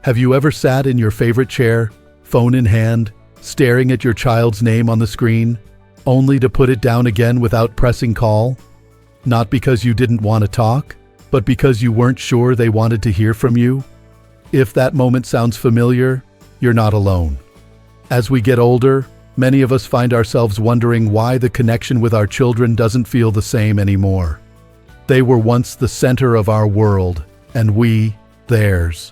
Have you ever sat in your favorite chair, phone in hand, staring at your child's name on the screen, only to put it down again without pressing call? Not because you didn't want to talk, but because you weren't sure they wanted to hear from you? If that moment sounds familiar, you're not alone. As we get older, many of us find ourselves wondering why the connection with our children doesn't feel the same anymore. They were once the center of our world, and we, theirs.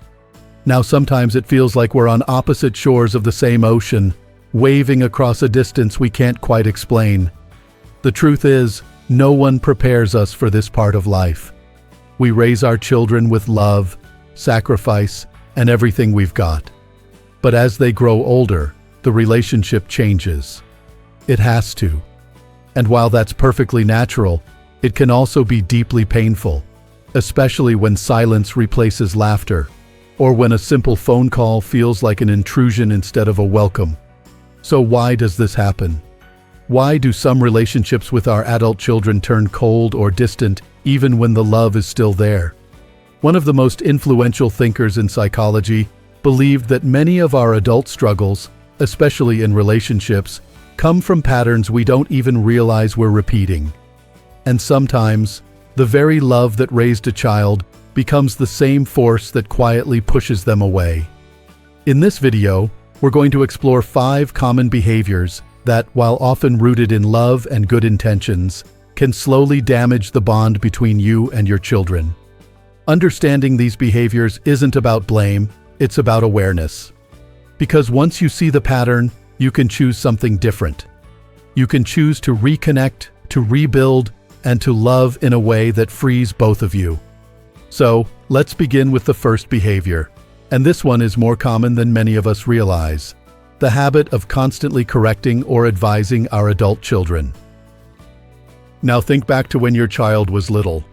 Now sometimes it feels like we're on opposite shores of the same ocean, waving across a distance we can't quite explain. The truth is, no one prepares us for this part of life. We raise our children with love, sacrifice, and everything we've got. But as they grow older, the relationship changes. It has to. And while that's perfectly natural, it can also be deeply painful, especially when silence replaces laughter, or when a simple phone call feels like an intrusion instead of a welcome. So why does this happen? Why do some relationships with our adult children turn cold or distant even when the love is still there? One of the most influential thinkers in psychology believed that many of our adult struggles, especially in relationships, come from patterns we don't even realize we're repeating. And sometimes, the very love that raised a child becomes the same force that quietly pushes them away. In this video, we're going to explore 5 common behaviors that, while often rooted in love and good intentions, can slowly damage the bond between you and your children. Understanding these behaviors isn't about blame, it's about awareness. Because once you see the pattern, you can choose something different. You can choose to reconnect, to rebuild, and to love in a way that frees both of you. So, let's begin with the first behavior. And this one is more common than many of us realize. The habit of constantly correcting or advising our adult children. Now think back to when your child was little.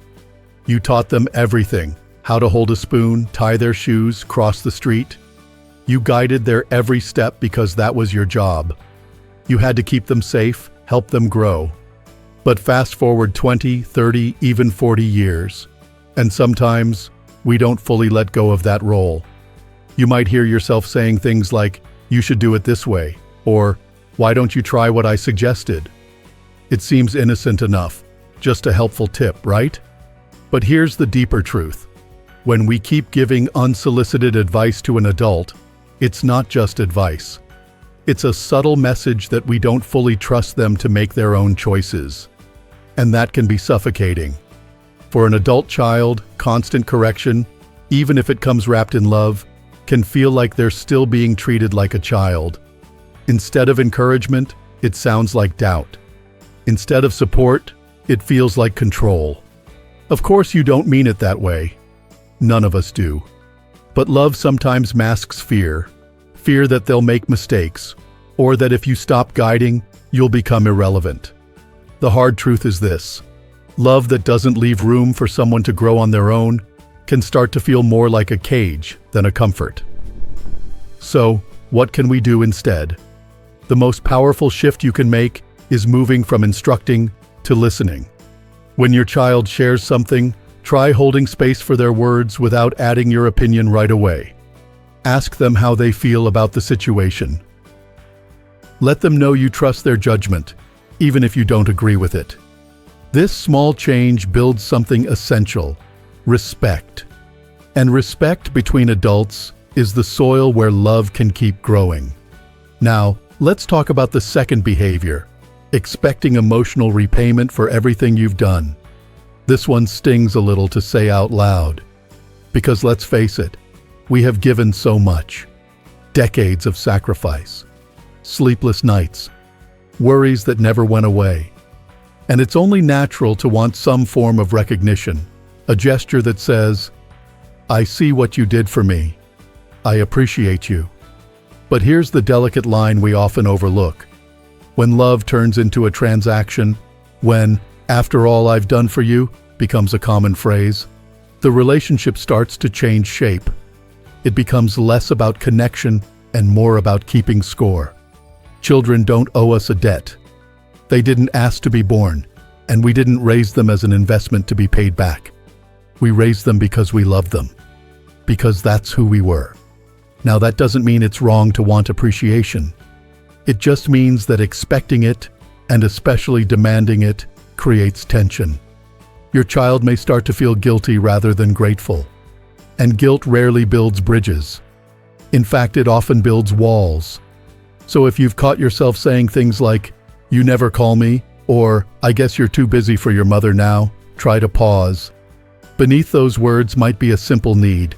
You taught them everything: how to hold a spoon, tie their shoes, cross the street. You guided their every step because that was your job. You had to keep them safe, help them grow. But fast forward 20, 30, even 40 years, and sometimes we don't fully let go of that role. You might hear yourself saying things like, "You should do it this way," or "Why don't you try what I suggested?" It seems innocent enough, just a helpful tip, right? But here's the deeper truth. When we keep giving unsolicited advice to an adult, it's not just advice. It's a subtle message that we don't fully trust them to make their own choices. And that can be suffocating. For an adult child, constant correction, even if it comes wrapped in love, can feel like they're still being treated like a child. Instead of encouragement, it sounds like doubt. Instead of support, it feels like control. Of course you don't mean it that way. None of us do. But love sometimes masks fear. Fear that they'll make mistakes, or that if you stop guiding, you'll become irrelevant. The hard truth is this: love that doesn't leave room for someone to grow on their own can start to feel more like a cage than a comfort. So, what can we do instead? The most powerful shift you can make is moving from instructing to listening. When your child shares something, try holding space for their words without adding your opinion right away. Ask them how they feel about the situation. Let them know you trust their judgment, even if you don't agree with it. This small change builds something essential: respect. And respect between adults is the soil where love can keep growing. Now, let's talk about the second behavior: expecting emotional repayment for everything you've done. This one stings a little to say out loud. Because let's face it, we have given so much. Decades of sacrifice, sleepless nights, worries that never went away. And it's only natural to want some form of recognition, a gesture that says, "I see what you did for me. I appreciate you." But here's the delicate line we often overlook. When love turns into a transaction, when "after all I've done for you" becomes a common phrase, the relationship starts to change shape. It becomes less about connection and more about keeping score. Children don't owe us a debt. They didn't ask to be born, and we didn't raise them as an investment to be paid back. We raised them because we loved them, because that's who we were. Now, that doesn't mean it's wrong to want appreciation. It just means that expecting it, and especially demanding it, creates tension. Your child may start to feel guilty rather than grateful. And guilt rarely builds bridges. In fact, it often builds walls. So if you've caught yourself saying things like, "You never call me," or "I guess you're too busy for your mother now," try to pause. Beneath those words might be a simple need.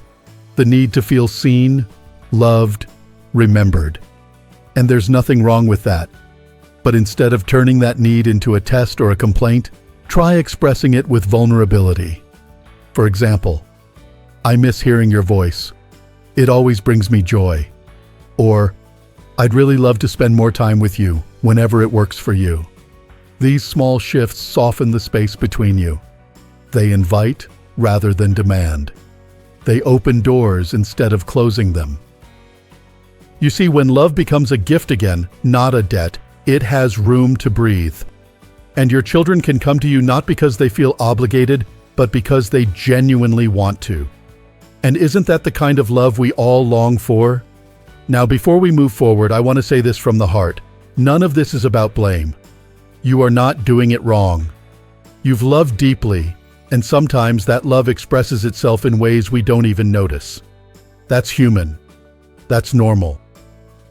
The need to feel seen, loved, remembered. And there's nothing wrong with that. But instead of turning that need into a test or a complaint, try expressing it with vulnerability. For example, "I miss hearing your voice. It always brings me joy." Or, "I'd really love to spend more time with you whenever it works for you." These small shifts soften the space between you. They invite rather than demand. They open doors instead of closing them. You see, when love becomes a gift again, not a debt, it has room to breathe. And your children can come to you not because they feel obligated, but because they genuinely want to. And isn't that the kind of love we all long for? Now, before we move forward, I want to say this from the heart. None of this is about blame. You are not doing it wrong. You've loved deeply, and sometimes that love expresses itself in ways we don't even notice. That's human. That's normal.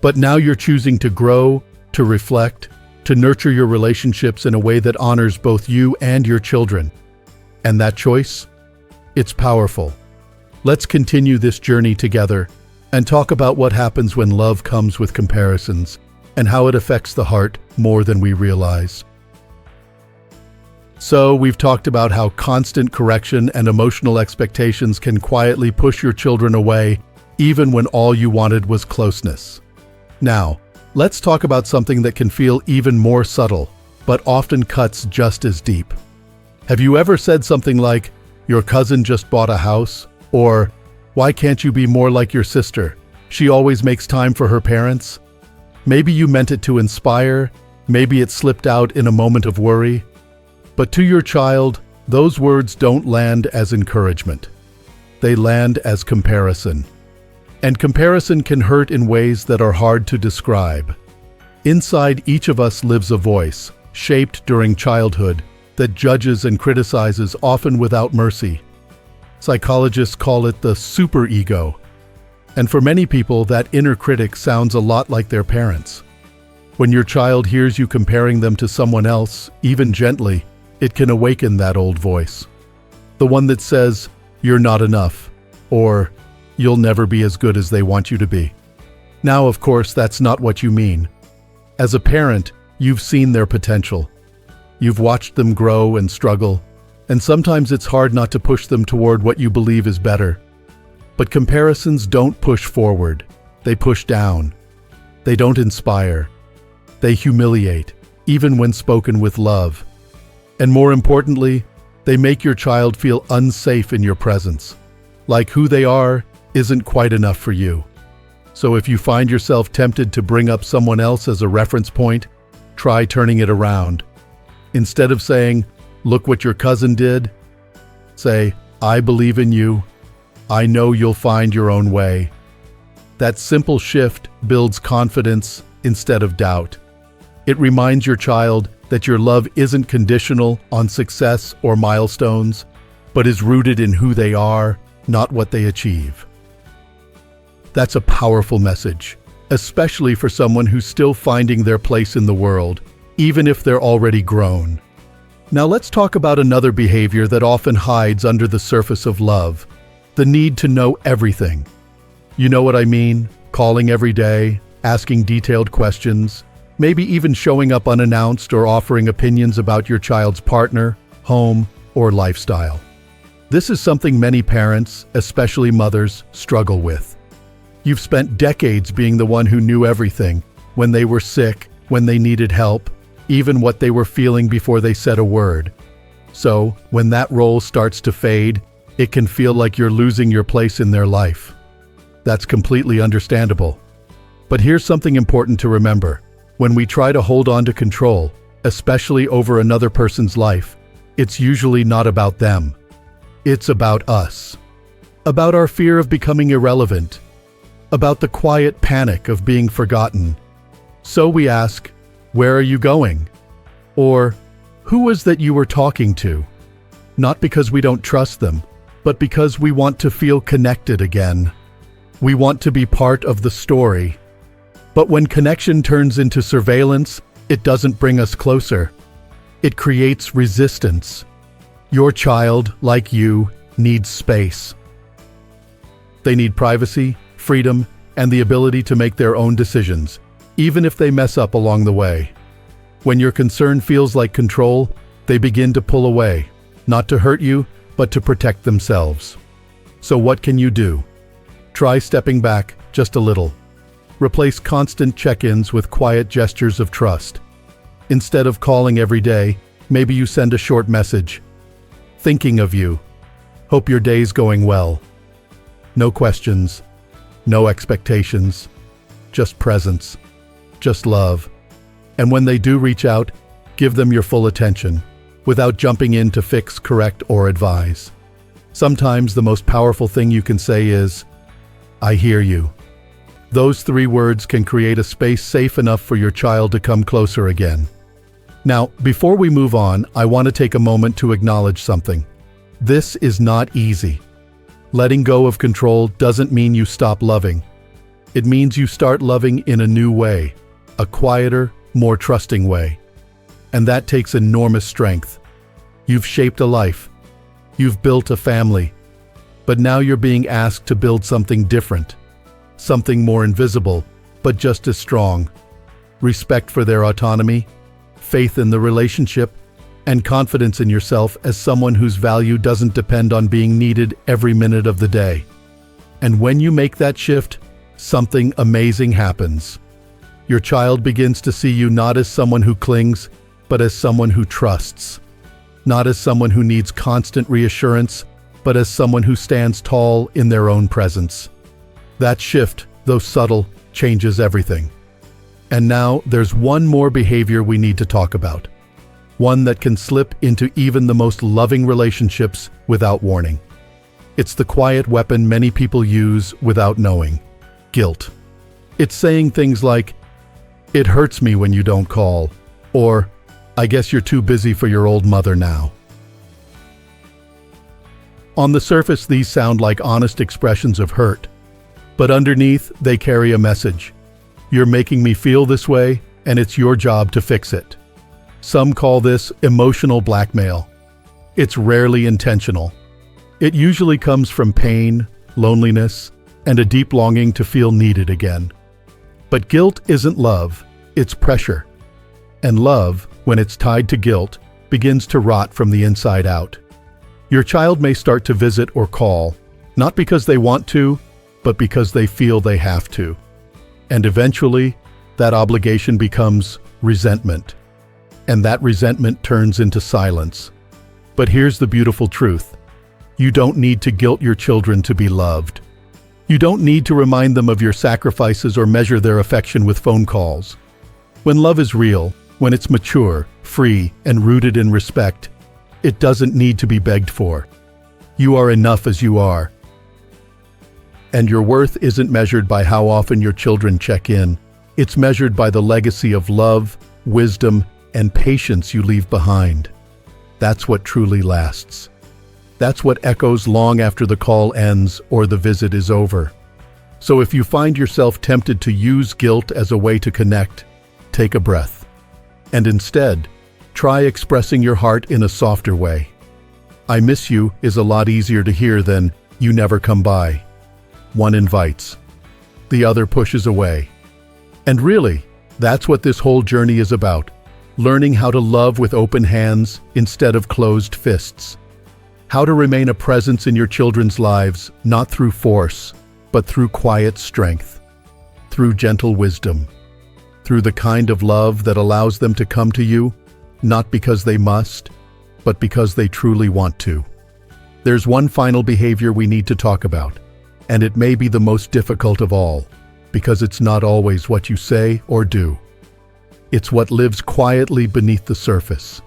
But now you're choosing to grow, to reflect, to nurture your relationships in a way that honors both you and your children. And that choice? It's powerful. Let's continue this journey together and talk about what happens when love comes with comparisons and how it affects the heart more than we realize. So, we've talked about how constant correction and emotional expectations can quietly push your children away, even when all you wanted was closeness. Now, let's talk about something that can feel even more subtle, but often cuts just as deep. Have you ever said something like, "Your cousin just bought a house," or "Why can't you be more like your sister? She always makes time for her parents"? Maybe you meant it to inspire, maybe it slipped out in a moment of worry. But to your child, those words don't land as encouragement. They land as comparison. And comparison can hurt in ways that are hard to describe. Inside each of us lives a voice, shaped during childhood, that judges and criticizes, often without mercy. Psychologists call it the superego. And for many people, that inner critic sounds a lot like their parents. When your child hears you comparing them to someone else, even gently, it can awaken that old voice. The one that says, "You're not enough," or "You'll never be as good as they want you to be." Now, of course, that's not what you mean. As a parent, you've seen their potential. You've watched them grow and struggle, and sometimes it's hard not to push them toward what you believe is better. But comparisons don't push forward. They push down. They don't inspire. They humiliate, even when spoken with love. And more importantly, they make your child feel unsafe in your presence, like who they are isn't quite enough for you. So if you find yourself tempted to bring up someone else as a reference point, try turning it around. Instead of saying, "Look what your cousin did," say, "I believe in you. I know you'll find your own way." That simple shift builds confidence instead of doubt. It reminds your child that your love isn't conditional on success or milestones, but is rooted in who they are, not what they achieve. That's a powerful message, especially for someone who's still finding their place in the world, even if they're already grown. Now let's talk about another behavior that often hides under the surface of love: the need to know everything. You know what I mean? Calling every day, asking detailed questions, maybe even showing up unannounced or offering opinions about your child's partner, home, or lifestyle. This is something many parents, especially mothers, struggle with. You've spent decades being the one who knew everything, when they were sick, when they needed help, even what they were feeling before they said a word. So, when that role starts to fade, it can feel like you're losing your place in their life. That's completely understandable. But here's something important to remember. When we try to hold on to control, especially over another person's life, it's usually not about them. It's about us. About our fear of becoming irrelevant. about the quiet panic of being forgotten. So we ask, "Where are you going?" Or, "Who was that you were talking to?" Not because we don't trust them, but because we want to feel connected again. We want to be part of the story. But when connection turns into surveillance, it doesn't bring us closer. It creates resistance. Your child, like you, needs space. They need privacy, freedom, and the ability to make their own decisions, even if they mess up along the way. When your concern feels like control, they begin to pull away, not to hurt you, but to protect themselves. So what can you do? Try stepping back just a little. Replace constant check-ins with quiet gestures of trust. Instead of calling every day, maybe you send a short message. Thinking of you. Hope your day's going well. No questions, no expectations, just presence, just love. And when they do reach out, give them your full attention, without jumping in to fix, correct, or advise. Sometimes the most powerful thing you can say is, "I hear you." Those 3 words can create a space safe enough for your child to come closer again. Now, before we move on, I want to take a moment to acknowledge something. This is not easy. Letting go of control doesn't mean you stop loving. It means you start loving in a new way, a quieter, more trusting way. And that takes enormous strength. You've shaped a life. You've built a family. But now you're being asked to build something different, something more invisible, but just as strong. Respect for their autonomy, faith in the relationship, and confidence in yourself as someone whose value doesn't depend on being needed every minute of the day. And when you make that shift, something amazing happens. Your child begins to see you not as someone who clings, but as someone who trusts. Not as someone who needs constant reassurance, but as someone who stands tall in their own presence. That shift, though subtle, changes everything. And now there's one more behavior we need to talk about. One that can slip into even the most loving relationships without warning. It's the quiet weapon many people use without knowing: guilt. It's saying things like, "It hurts me when you don't call," or "I guess you're too busy for your old mother now." On the surface, these sound like honest expressions of hurt, but underneath, they carry a message. You're making me feel this way, and it's your job to fix it. Some call this emotional blackmail. It's rarely intentional. It usually comes from pain, loneliness, and a deep longing to feel needed again. But guilt isn't love, it's pressure. And love, when it's tied to guilt, begins to rot from the inside out. Your child may start to visit or call, not because they want to, but because they feel they have to. And eventually, that obligation becomes resentment. And that resentment turns into silence. But here's the beautiful truth. You don't need to guilt your children to be loved. You don't need to remind them of your sacrifices or measure their affection with phone calls. When love is real, when it's mature, free, and rooted in respect, it doesn't need to be begged for. You are enough as you are. And your worth isn't measured by how often your children check in. It's measured by the legacy of love, wisdom, and patience you leave behind. That's what truly lasts. That's what echoes long after the call ends or the visit is over. So if you find yourself tempted to use guilt as a way to connect, take a breath. And instead, try expressing your heart in a softer way. "I miss you" is a lot easier to hear than "you never come by." One invites, the other pushes away. And really, that's what this whole journey is about. Learning how to love with open hands instead of closed fists. How to remain a presence in your children's lives, not through force, but through quiet strength, through gentle wisdom, through the kind of love that allows them to come to you, not because they must, but because they truly want to. There's one final behavior we need to talk about, and it may be the most difficult of all, because it's not always what you say or do. It's what lives quietly beneath the surface.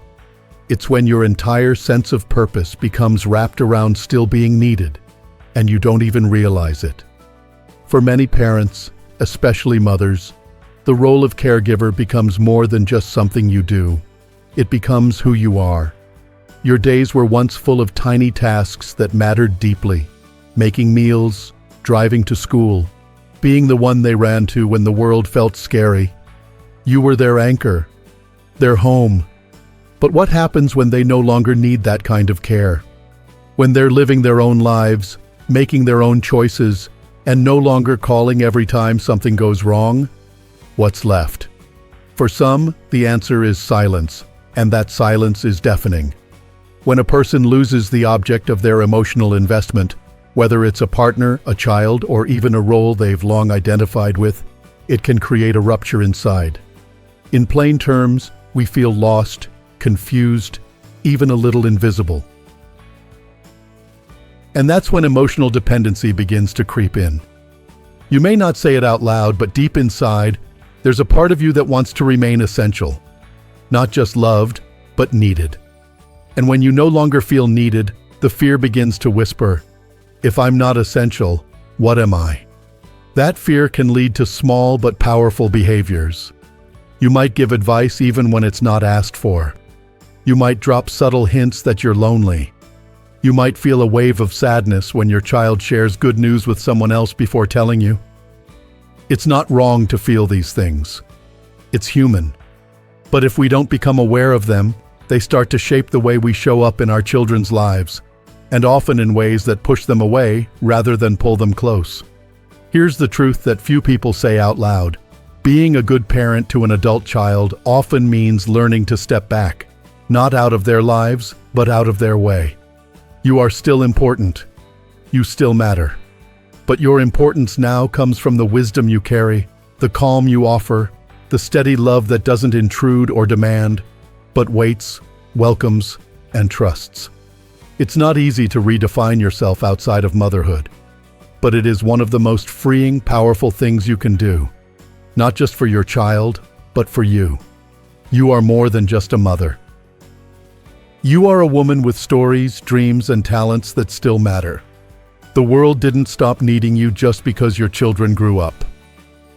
It's when your entire sense of purpose becomes wrapped around still being needed, and you don't even realize it. For many parents, especially mothers, the role of caregiver becomes more than just something you do. It becomes who you are. Your days were once full of tiny tasks that mattered deeply. Making meals, driving to school, being the one they ran to when the world felt scary. You were their anchor, their home. But what happens when they no longer need that kind of care? When they're living their own lives, making their own choices, and no longer calling every time something goes wrong? What's left? For some, the answer is silence, and that silence is deafening. When a person loses the object of their emotional investment, whether it's a partner, a child, or even a role they've long identified with, it can create a rupture inside. In plain terms, we feel lost, confused, even a little invisible. And that's when emotional dependency begins to creep in. You may not say it out loud, but deep inside, there's a part of you that wants to remain essential. Not just loved, but needed. And when you no longer feel needed, the fear begins to whisper, "If I'm not essential, what am I?" That fear can lead to small but powerful behaviors. You might give advice even when it's not asked for. You might drop subtle hints that you're lonely. You might feel a wave of sadness when your child shares good news with someone else before telling you. It's not wrong to feel these things. It's human. But if we don't become aware of them, they start to shape the way we show up in our children's lives, and often in ways that push them away rather than pull them close. Here's the truth that few people say out loud. Being a good parent to an adult child often means learning to step back, not out of their lives, but out of their way. You are still important. You still matter. But your importance now comes from the wisdom you carry, the calm you offer, the steady love that doesn't intrude or demand, but waits, welcomes, and trusts. It's not easy to redefine yourself outside of motherhood, but it is one of the most freeing, powerful things you can do. Not just for your child, but for you. You are more than just a mother. You are a woman with stories, dreams, and talents that still matter. The world didn't stop needing you just because your children grew up.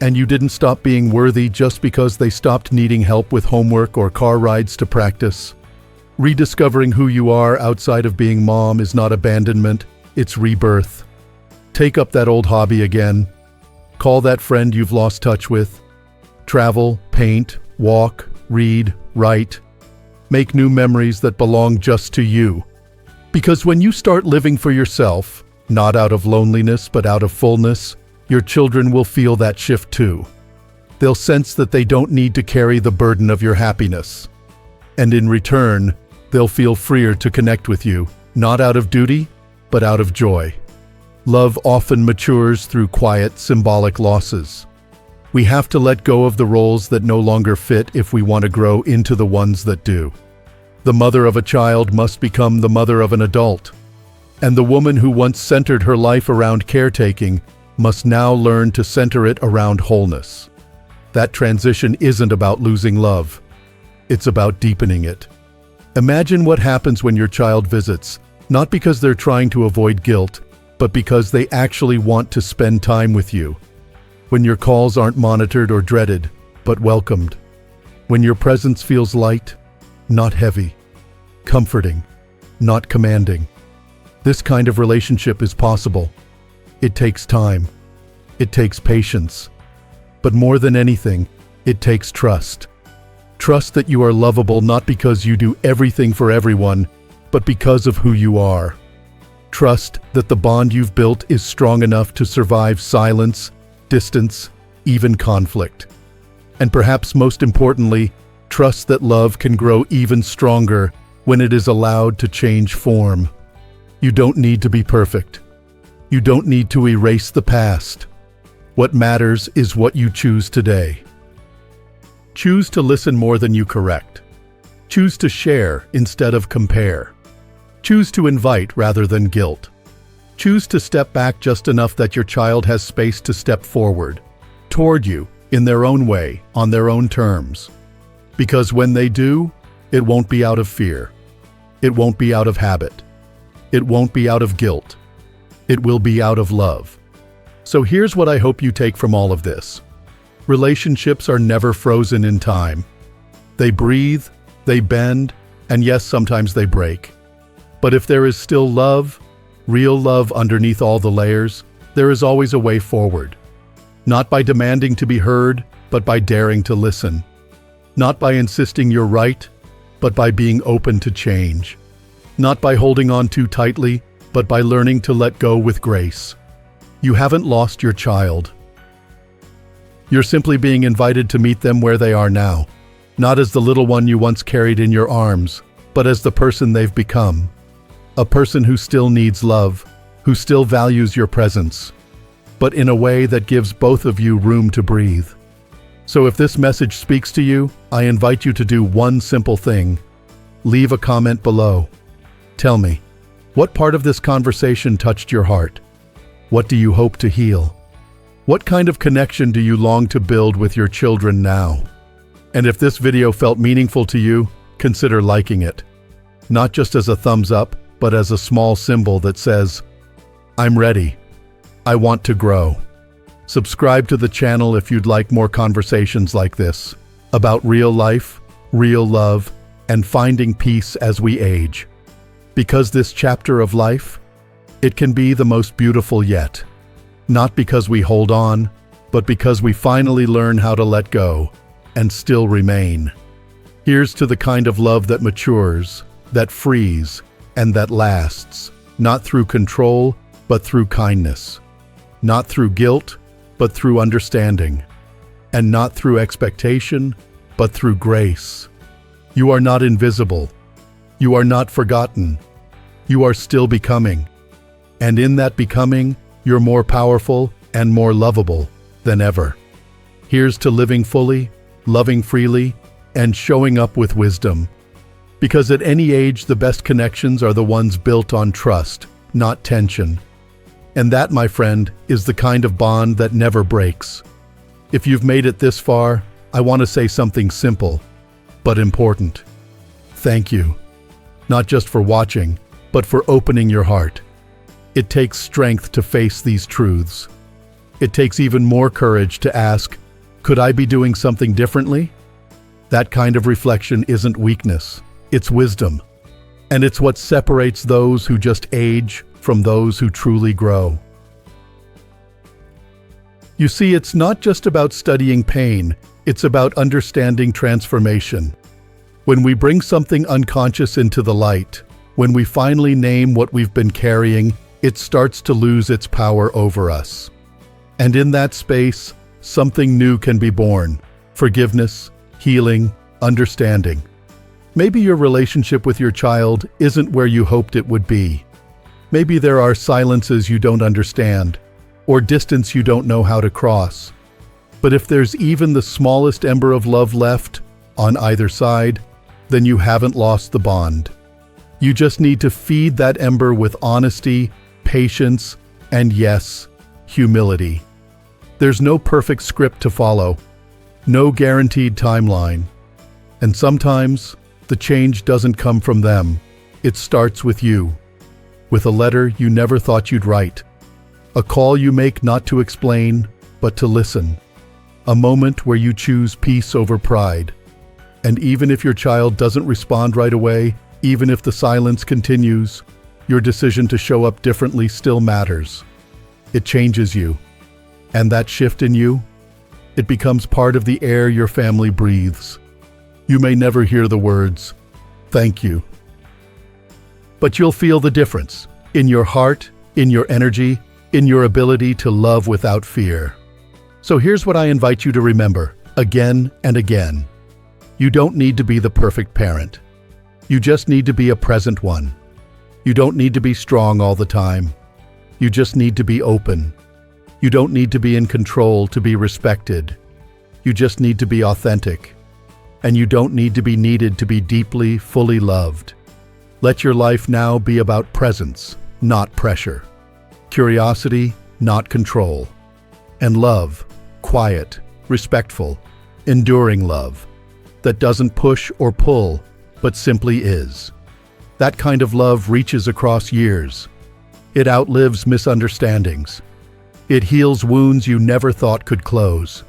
And you didn't stop being worthy just because they stopped needing help with homework or car rides to practice. Rediscovering who you are outside of being mom is not abandonment, it's rebirth. Take up that old hobby again. Call that friend you've lost touch with. Travel, paint, walk, read, write. Make new memories that belong just to you. Because when you start living for yourself, not out of loneliness but out of fullness, your children will feel that shift too. They'll sense that they don't need to carry the burden of your happiness. And in return, they'll feel freer to connect with you, not out of duty, but out of joy. Love often matures through quiet, symbolic losses. We have to let go of the roles that no longer fit if we want to grow into the ones that do. The mother of a child must become the mother of an adult. And the woman who once centered her life around caretaking must now learn to center it around wholeness. That transition isn't about losing love. It's about deepening it. Imagine what happens when your child visits, not because they're trying to avoid guilt, but because they actually want to spend time with you. When your calls aren't monitored or dreaded, but welcomed. When your presence feels light, not heavy. Comforting, not commanding. This kind of relationship is possible. It takes time. It takes patience. But more than anything, it takes trust. Trust that you are lovable not because you do everything for everyone, but because of who you are. Trust that the bond you've built is strong enough to survive silence, distance, even conflict. And perhaps most importantly, trust that love can grow even stronger when it is allowed to change form. You don't need to be perfect. You don't need to erase the past. What matters is what you choose today. Choose to listen more than you correct. Choose to share instead of compare. Choose to invite rather than guilt. Choose to step back just enough that your child has space to step forward, toward you, in their own way, on their own terms. Because when they do, it won't be out of fear. It won't be out of habit. It won't be out of guilt. It will be out of love. So here's what I hope you take from all of this. Relationships are never frozen in time. They breathe, they bend, and yes, sometimes they break. But if there is still love, real love underneath all the layers, there is always a way forward. Not by demanding to be heard, but by daring to listen. Not by insisting you're right, but by being open to change. Not by holding on too tightly, but by learning to let go with grace. You haven't lost your child. You're simply being invited to meet them where they are now, not as the little one you once carried in your arms, but as the person they've become. A person who still needs love, who still values your presence, but in a way that gives both of you room to breathe. So if this message speaks to you, I invite you to do one simple thing. Leave a comment below. Tell me, what part of this conversation touched your heart? What do you hope to heal? What kind of connection do you long to build with your children now? And if this video felt meaningful to you, consider liking it. Not just as a thumbs up, but as a small symbol that says, I'm ready. I want to grow. Subscribe to the channel if you'd like more conversations like this, about real life, real love, and finding peace as we age. Because this chapter of life, it can be the most beautiful yet. Not because we hold on, but because we finally learn how to let go and still remain. Here's to the kind of love that matures, that frees, and that lasts, not through control, but through kindness. Not through guilt, but through understanding. And not through expectation, but through grace. You are not invisible. You are not forgotten. You are still becoming. And in that becoming, you're more powerful and more lovable than ever. Here's to living fully, loving freely, and showing up with wisdom. Because at any age, the best connections are the ones built on trust, not tension. And that, my friend, is the kind of bond that never breaks. If you've made it this far, I want to say something simple, but important. Thank you. Not just for watching, but for opening your heart. It takes strength to face these truths. It takes even more courage to ask, could I be doing something differently? That kind of reflection isn't weakness, it's wisdom. And it's what separates those who just age from those who truly grow. You see, it's not just about studying pain, it's about understanding transformation. When we bring something unconscious into the light, when we finally name what we've been carrying, it starts to lose its power over us. And in that space, something new can be born. Forgiveness, healing, understanding. Maybe your relationship with your child isn't where you hoped it would be. Maybe there are silences you don't understand, or distance you don't know how to cross. But if there's even the smallest ember of love left on either side, then you haven't lost the bond. You just need to feed that ember with honesty, patience, and yes, humility. There's no perfect script to follow, no guaranteed timeline. And sometimes, the change doesn't come from them. It starts with you. With a letter you never thought you'd write. A call you make not to explain, but to listen. A moment where you choose peace over pride. And even if your child doesn't respond right away, even if the silence continues, your decision to show up differently still matters. It changes you. And that shift in you, it becomes part of the air your family breathes. You may never hear the words, "Thank you." But you'll feel the difference in your heart, in your energy, in your ability to love without fear. So here's what I invite you to remember, again and again. You don't need to be the perfect parent. You just need to be a present one. You don't need to be strong all the time. You just need to be open. You don't need to be in control to be respected. You just need to be authentic. And you don't need to be needed to be deeply, fully loved. Let your life now be about presence, not pressure. Curiosity, not control. And love, quiet, respectful, enduring love, that doesn't push or pull, but simply is. That kind of love reaches across years. It outlives misunderstandings. It heals wounds you never thought could close.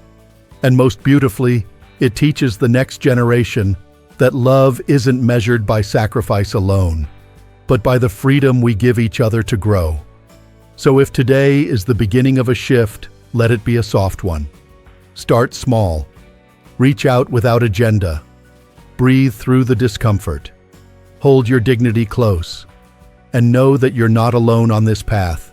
And most beautifully, it teaches the next generation that love isn't measured by sacrifice alone, but by the freedom we give each other to grow. So if today is the beginning of a shift, let it be a soft one. Start small. Reach out without agenda. Breathe through the discomfort. Hold your dignity close. And know that you're not alone on this path.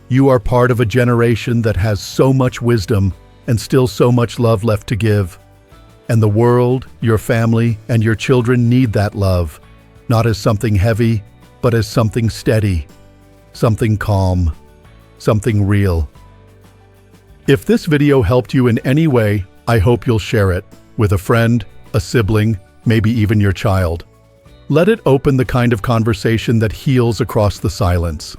You are part of a generation that has so much wisdom and still so much love left to give. And the world, your family, and your children need that love, not as something heavy, but as something steady, something calm, something real. If this video helped you in any way, I hope you'll share it with a friend, a sibling, maybe even your child. Let it open the kind of conversation that heals across the silence.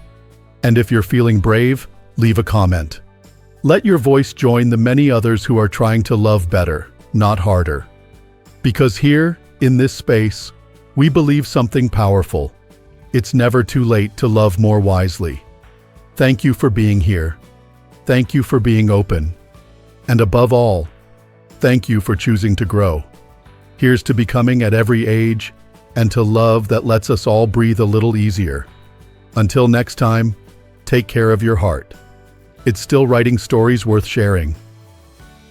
And if you're feeling brave, leave a comment. Let your voice join the many others who are trying to love better, not harder. Because here, in this space, we believe something powerful. It's never too late to love more wisely. Thank you for being here. Thank you for being open. And above all, thank you for choosing to grow. Here's to becoming at every age, and to love that lets us all breathe a little easier. Until next time, take care of your heart. It's still writing stories worth sharing.